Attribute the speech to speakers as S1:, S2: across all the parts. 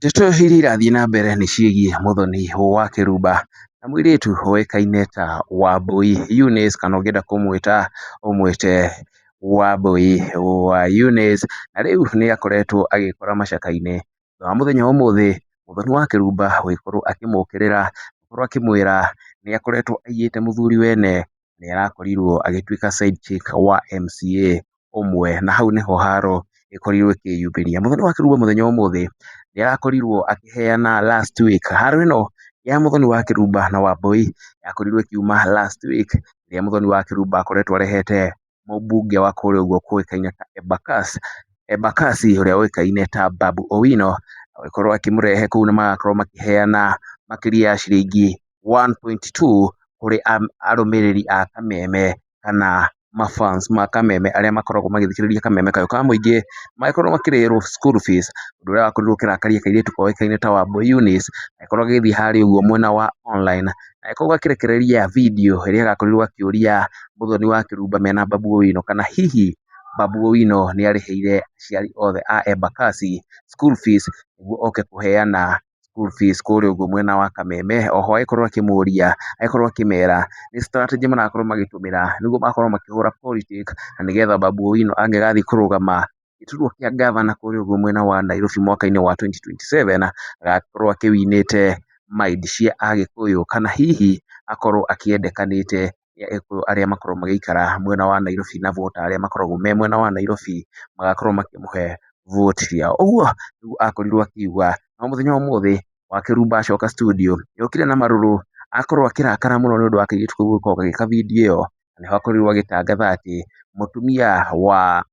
S1: Ndeto iria irathiĩ na mbere nĩ ciĩgiĩ Mũthoni wa Kĩrumba na mũirĩtu ũĩkaine ta Wambui Eunice, kana ũngĩenda kũmwĩta ũmwĩte Wambui wa Eunice, na rĩu nĩ akoretwo agĩkora macaka-inĩ thutha wa mũthenya wa ũmũthĩ Mũthoni wa Kĩrumba gũgĩkorwo akĩmũkĩrĩra, gũkorwo akĩmwĩra nĩ akoretwo aigĩte mũthuri wene, nĩ arakorirwo agĩtuĩka side chick wa MCA ũmwe, na hau nĩho haro ĩkorirwo ĩkĩyumĩria. Mũthoni wa Kĩrumba mũthenya wa ũmũthĩ nĩ arakorirwo akĩheana last week. Haro ĩno ya Mũthoni wa Kĩrumba na Wambui yakorirwo ĩkiuma last week, rĩrĩa Mũthoni wa Kĩrumba akoretwo arehete mũmbunge wa kũrĩa ũguo kũĩkaine ta Embakasi ũrĩa ũĩkaine ta Babu Owino, agĩkorwo akĩmũrehe kũu na magakorwo makĩheana makĩria ya ciringi 1.2 kũrĩ arũmĩrĩri a Kameme, kana mafans ma Kameme arĩa makoragwo magĩthikĩrĩria Kameme kayũ ka mũingĩ, magĩkorwo makĩrĩhĩrwo school fees, ũndũ ũrĩa wakorirwo ũkĩrakaria kairĩtu koĩkaine ta Wambui Eunice, agĩkorwo agĩthiĩ harĩa ũguo mwena wa online, agĩkorwo akĩrekereria video ĩrĩa agakorirwo akĩũria Mũthoni wa Kĩrumba mena Babu Owino kana hihi Babu Owino nĩ arĩhĩire aciari othe a Embakasi school fees nĩguo oke kũheana school fees kũrĩa ũguo mwena wa Kameme. Oho agĩkorwo akĩmũria, agĩkorwo akĩmera nĩ strategy marakorwo magĩtũmĩra nĩguo makorwo makĩhũra politic, na nĩgetha Babu Owino angĩgathiĩ kũrũgama gĩturwa kĩa gavana kũrĩa ũguo mwena wa Nairobi mwaka-inĩ wa 2027, agakorwo akĩwinĩte mind cia Agĩkũyũ, kana hihi akorwo akĩendekanĩte Agĩkũyũ arĩa makorwo magĩikara mwena wa Nairobi na voter arĩa makoragwo me mwena wa Nairobi magakorwo makĩmũhe vote ciao. Ũguo nĩguo akorirwo akiuga. No mũthenya wa ũmũthĩ wa Kĩrumba acoka studio, yokire na marũrũ, akorwo akĩrakara mũno nĩ ũndũ wa kairĩtu kau gũkorwo gagĩka video ĩyo, na nĩho akorirwo agĩtangatha atĩ mũtumia wa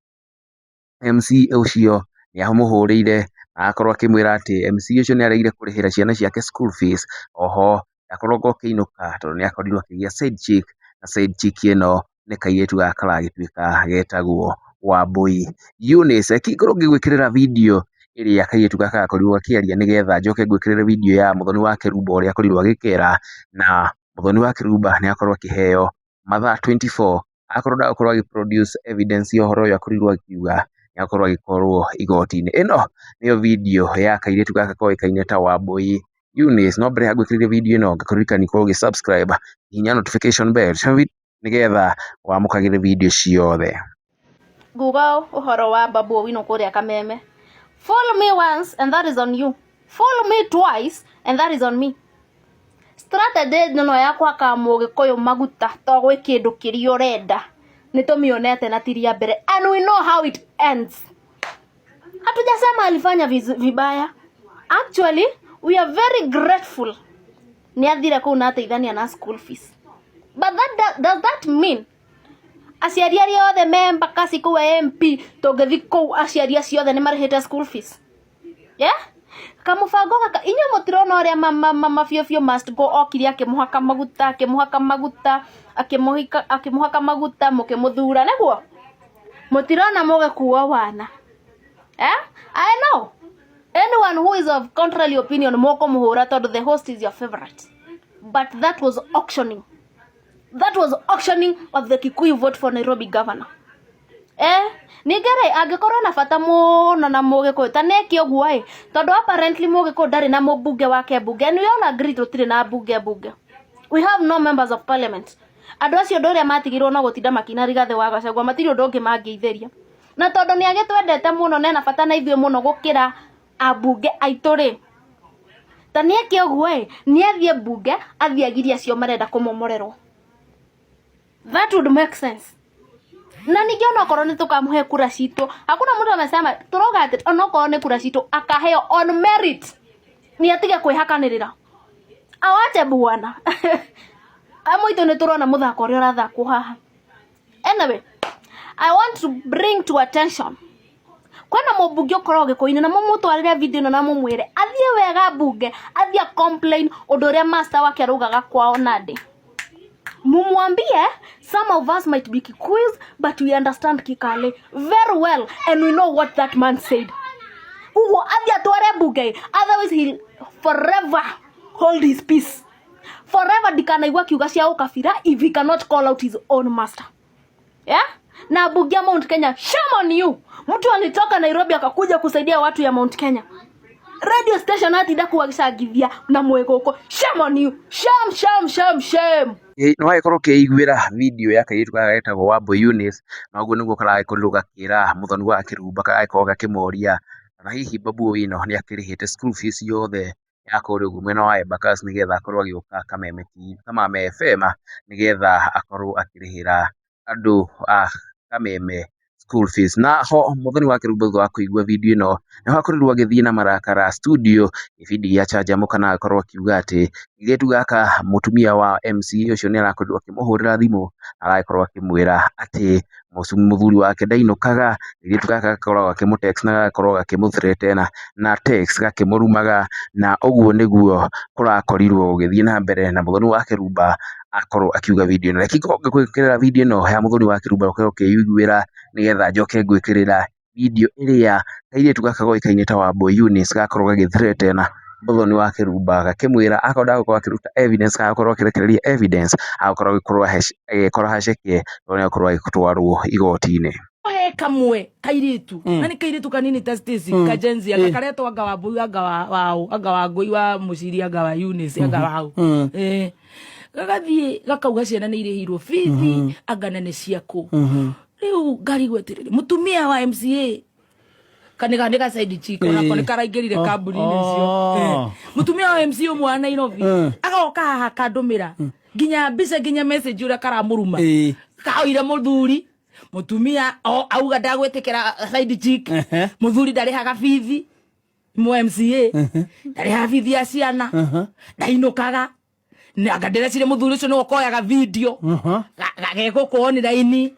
S1: MC ũcio nĩ amũhũrĩire, na akorwo akĩmwĩra atĩ MC ũcio nĩ aregire kũrĩhĩra ciana ciake school fees. Oho ndakoragwo akĩinũka tondũ nĩ akorirwo akĩgĩa side chick, na side chick ĩno nĩ kairĩtu gaka karagĩtuĩka getagwo Wambui Eunice. Ngĩkorwo ngĩgwĩkĩrĩra video ĩrĩa kairĩtu gaka gakorirwo gakĩaria, nĩgetha njoke ngwĩkĩrĩre video ya Mũthoni wa Kĩrumba ũrĩa akorirwo agĩkera, na Mũthoni wa Kĩrumba nĩ akorwo akĩheo mathaa 24 akorwo ndagũkorwo agĩ produce evidence ya ũhoro ũyũ akorirwo akiuga, nĩ akorwo agĩkorwo igoti-inĩ. Ĩno nĩyo video ya kairĩtu gaka koĩkaine ta Wambui Eunice. No mbere ya gwĩkĩrĩra video ĩno ngakũririkania ikorwo ũgĩ subscribe, hihinya notification bell nĩgetha wamũkagĩre video ciothe.
S2: Nguga ũhoro wa Babu Owino kũrĩa Kameme. Follow me once and that is on you. Follow me twice and that is on me. Strategy no ya kwaka Mũgĩkũyũ maguta to gwĩ kĩndũ kĩrĩa ũrenda nĩ tũmĩonete na tiria mbere, and we know how it ends. Hatujasema alifanya vibaya. Actually we are very grateful nĩ athire kũu na ateithania na school fees, but does that mean aciari arĩa othe me Embakasi kũu MP tũngĩthi kũu aciari acio othe nĩ marĩhĩte school fees? Yeah? Kamũbango gaka inyuĩ mũtirona ũrĩa mabiũbiũ must go okire akĩmũhaka maguta mũkĩmũthura nĩguo mũtirona mũgĩkuo wana. I know anyone who is of contrary opinion mũkũmũhũra tondũ the host is your favorite, but that was auctioning. That was auctioning of the Kikuyu vote for Nairobi governor. Ningere angĩkorwo na bata mũno na Mũgĩkũyũ ta nĩkĩ ũguo tondũ apparently Mũgĩkũyũ ndarĩ na mũmbunge wake bunge, and we all agree tũtirĩ na bunge. We have no members of parliament. Andũ acio ũndũ ũrĩa matigirwo no gũtinda makina Rigathĩ wa Gachagua, matirĩ ũndũ ũngĩ mangĩithĩria, na tondũ nĩ agĩtwendete mũno na ena bata na ithuĩ mũno gũkĩra ambunge aitũ ta nĩkĩ ũguo nĩ athiĩ bunge athiĩ agiria acio marenda kũmomorerwo. That would make sense. Na ningĩ onokorwo nĩ tũkamũhe kura citũ, hakuna mũndũ amesema tũroga atĩ onokorwo nĩ kura citũ akaheo on merit, nĩ atige kwĩhakanĩrĩra awache bwana. Amũitũ nĩ tũrona mũthako ũrĩa ũrathakwo haha. Anyway, I want to bring to attention, kwena mũmbunge ũkorwo Gĩkũyũ-inĩ na mũmũtwarĩre video ĩno na mũmwĩre athiĩ wega bunge, athiĩ complain ũndũ ũrĩa master wake araugaga kwao Nandi. Mumwambie some of us might be Kikuyus but we understand Kikale very well and we know what that man said. Ugo athi atware bunge, otherwise he'll forever hold his peace. Forever ndikanaigua kiuga cia ukabira if he cannot call out his own master. Yeah? Na bunge ya Mount Kenya, shame on you. Mtu alitoka Nairobi akakuja kusaidia watu ya Mount Kenya. radio station atinda kuagicangithia na mwegoko. Shame on you. Shame.
S1: No agĩkorwo kĩiguĩra video ya kairĩtu gaka getagwo Wambui Eunice, na ũguo nĩguo karagĩkorirwo gakĩra mũthoni wa Kĩrumba, karagĩkorwo gakĩmoria kana hihi Babu Owino nĩ akĩrĩhĩte school fees yothe ya kũrĩa ũguo mwena wa Embakasi nĩgetha akorwo agĩũka Kameme FM nĩgetha akorwo akĩrĩhĩra andũ a Kameme school fees. Na ho mũthoni wa Kĩrumba thutha wa kũigua video ĩno nĩho akorirwo agĩthiĩ na marakara studio gĩbindi gĩa Canjamũka na agakorwo akiuga atĩ kairĩtu gaka mũtumia wa MC ũcio nĩ arakorirwo akĩmũhũrĩra thimũ, aragĩkorwo akĩmwĩra atĩ mũthuri wake ndainũkaga, kairĩtu gaka gakoragwo gakĩmũ text na gagakorwo gakĩmũ threaten na text gakĩmũrumaga, na ũguo nĩguo kũrakorirwo gũgĩthiĩ na mbere na mũthoni wa Kĩrumba akorwo akiuga video ĩno. Reke ngoke gwĩkĩrĩra video ĩno ya mũthoni wa Kĩrumba ũkorwo ũkĩiguĩra nĩgetha njoke ngwĩkĩrĩra video ĩrĩa kairĩtu gaka goĩkaine ta Wambui Eunice gakorwo gagĩ threaten mũthoni wa Kĩrumba gakĩmwĩra akorwo ndagũkorwo akĩruta evidence gagakorwo akĩrekereria evidence agũkorwo agĩkora haceke tondũ nĩagũkorwo agĩtwarwo igoti-inĩ.
S3: He kamwe kairitu na ni kairitu kanini ta Stacy Kajenzia gakaretwo anga Wambui anga Wangui wa Muciri anga wa Eunice anga wao gagathie gakauga ciana nĩ irĩhirwo bithi anga nene ciako riu ngari gweterere mutumia wa MCA kanega side chick onako nĩ karaingĩrire kambuni-inĩ icio mutumia wa MCA ũmwe wa Nairobi agoka haha kandũmĩra nginya mbica nginya message ũrĩa karamũruma kaoire mũthuri mutumia auga ndagwĩtĩkĩra side chick muthuri ndarĩhaga bithi mu MCA ndarĩhaga bithi ya ciana ndainũkaga anga ndĩrecire muthuri ũcio nĩ okoyaga video gagĩgũkũ online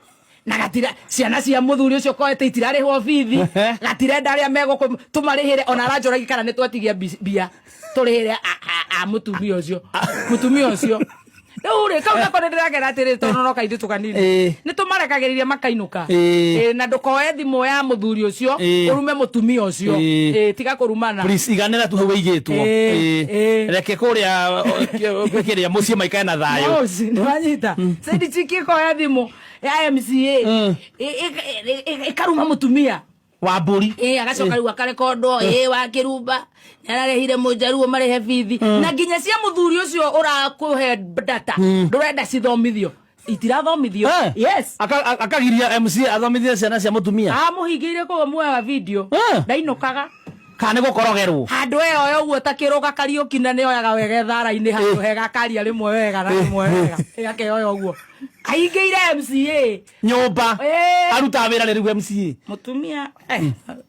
S3: na gatira ciana cia muthuri ũcio koete itirarĩhwo bithi gatirenda arĩa megũkũ tũmarĩhĩre ona aranjũragi kana nĩ twatigia mbia tũrĩhĩre mutumia ũcio Ure kau nako ndĩragera atĩrĩ tondũ no kaithĩ tũkanini nĩ tũmarekagĩrĩria makainuka na ndũkoe thimũ ya muthuri ũcio ũrume mutumia ũcio tiga kũrumana
S4: please iganĩra tu hau igĩtwo reke kũrĩa kĩrĩa mũciĩ maikae na thayũ
S3: nĩ wanyita Saidi Chiki koya thimũ ya MCA ikaruma mutumia
S4: wa mbũri
S3: agacoka rĩu akarekondwo wa Kĩrumba nĩararehire mũjaruo marehe bithi na nginya cia muthuri ũcio ũrakũhe data ndũrenda cithomithio itirathomithio yes
S4: akagiria MC athomithie ciana cia mutumia
S3: mũhingĩire kũu muoya video ndainũkaga
S4: kana gũkorogerwo
S3: handũ ĩyo ũguo ta kĩrũga Kariũki na nĩ oyaga wega thara-inĩ handũ hega karia rĩmwe wega na rĩmwe wega ĩgakeoya ũguo aingĩire MCA
S4: nyũmba aruta wĩra rĩu MCA
S3: mutumia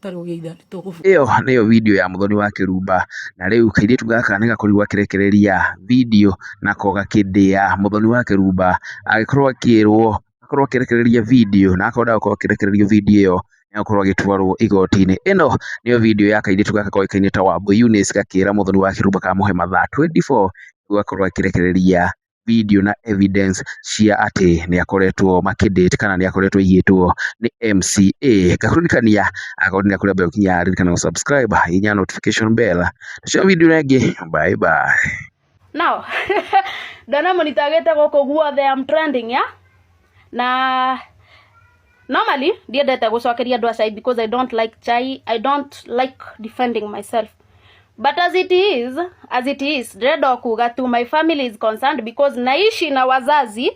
S3: tarũgĩitha
S1: ĩyo nĩyo video ya mũthoni wa Kĩrumba, na rĩu kairĩtu gaka nĩ gakorirwo gakĩrekereria video nako gakĩndĩa mũthoni wa Kĩrumba agĩkorwo akĩrwo akorwo akĩrekereria video na akorwo ndakorwo akĩrekereria video ĩyo nĩakorwo agĩtwarwo igoti-inĩ. Ĩno nĩyo video ya kairĩtu gaka koĩkaine ta Wambui Eunice gakĩra mũthoni wa Kĩrumba kamũhe mathaa 24 gakorwo akĩrekereria video na evidence cia atĩ nĩakoretwo makĩdate kana nĩakoretwo igĩtwo nĩ MCA. Gakuririkania akorwo nĩakoretwo mbere gũkinya ririkana subscribe hinya notification bell. Tucio video ĩngĩ, bye bye.
S2: Now ndona monitagete gũkũ guothe am trending ya na normally ndiendete gũcokeria andũ a chai because I don't like chai, I don't like defending myself, but as it is ndĩrenda kuga tu my family is concerned because naishi na wazazi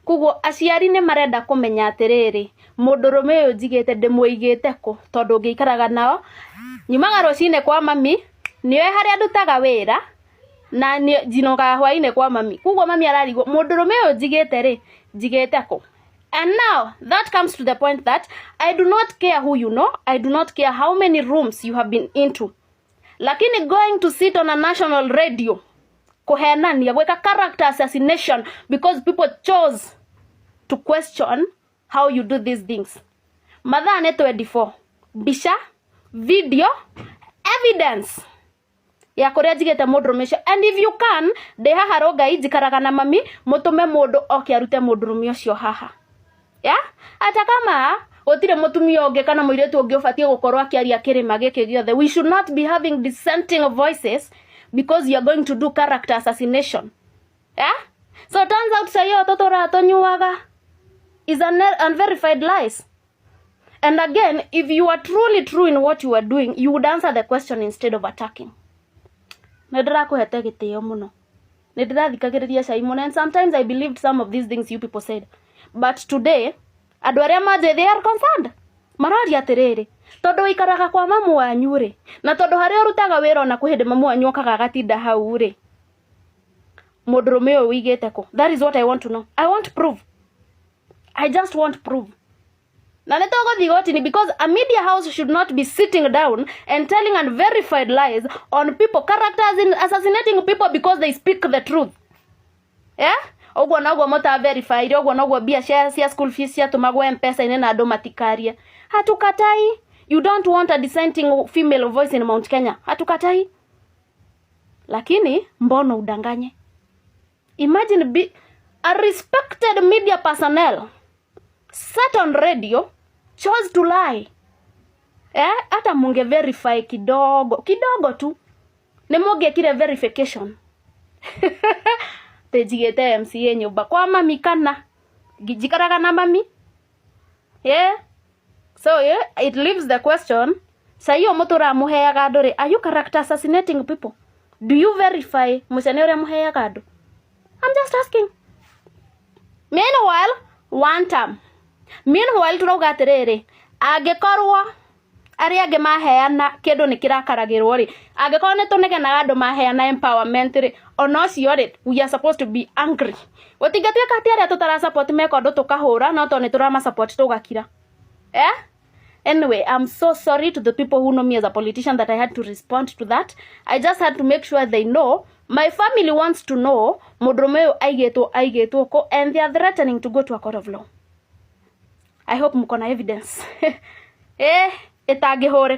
S2: kuguo aciari nĩ marenda kũmenya atĩrĩrĩ mũndũrũme ũyũ njigĩte ndĩmũigĩte kũ tondũ ngĩikaraga nao nyumaga rũcinĩ kwa mami nĩoe harĩa ndutaga wĩra na njinoga hwainĩ kwa mami kuguo mami ararigwo mũndũrũme ũyũ njigĩte kũ. And now that comes to the point that I do not care who you know, I do not care how many rooms you have been into, lakini going to sit on a national radio kuhenania gweka character assassination because people chose to question how you do these things. Mathaa nĩ 24 mbica video evidence ya kuria njigĩte mũndũrũme ũcio, and if you can ndĩ haha Rongai njikaraga na mami mũtũme mũndũ oke arute mũndũrũme ũcio haha ata kama otire mutumia ũngĩ kana mũirĩtu ũngĩ ũbatie gũkorwo akĩaria kĩrĩma gĩkĩ gĩothe. We should not be having dissenting voices because you are going to do character assassination. So turns out sayo toto ratonyuaga is unverified lies. And again, if you are truly true in what you are doing, you would answer the question instead of attacking. Ndirakuhete gitio muno. Ndirathikagiriria cai muno, and sometimes I believed some of these things you people said. But today, andu aria maje, they are concerned. Mararia atiriri, tondu ikaraga kwa mamu wanyu ri, na tondu haria urutaga wira na kuhinde mamu wanyu okaga gatinda hau ri, mudurume uyu wigite ku? That is what I want to know. I want proof. I just want proof. Na netogothi gotini, because a media house should not be sitting down and telling unverified lies on people, characters in assassinating people because they speak the truth. Yeah? Ogwo nagwo mota verified, ogwo nagwo bia cia school fees cia tumagwo M-Pesa ine na andu matikaria. Hatukatai. You don't want a dissenting female voice in Mount Kenya. Hatukatai. Lakini mbono udanganye. Imagine a respected media personnel sat on radio, chose to lie. Hata munge verify kidogo tu. Nemoge kile verification. Tejigete MCA nyumba kwa mami kana. Gijikaraga na mami. Yeah. So yeah, it leaves the question. Sayo motora muheaga ndore. Are you character assassinating people? Do you verify musenere muheaga ndo? I'm just asking. Meanwhile, one time. Meanwhile, turauga atiriri, angikorwo ari ange maheana kindu nikirakaragirwo ri, angikorwo ni tunegenaga andu maheana empowerment ri, ono cio ri, we are supposed to be angry. Gutingatwika ati aria tutara support meko ndu tukahura, no to ni turama support tugakira. Anyway, I'm so sorry to the people who know me as a politician that I had to respond to that. I just had to make sure they know. My family wants to know mudurume aigetwo ko, and they are threatening to go to a court of law. I hope mko na evidence. Itangihore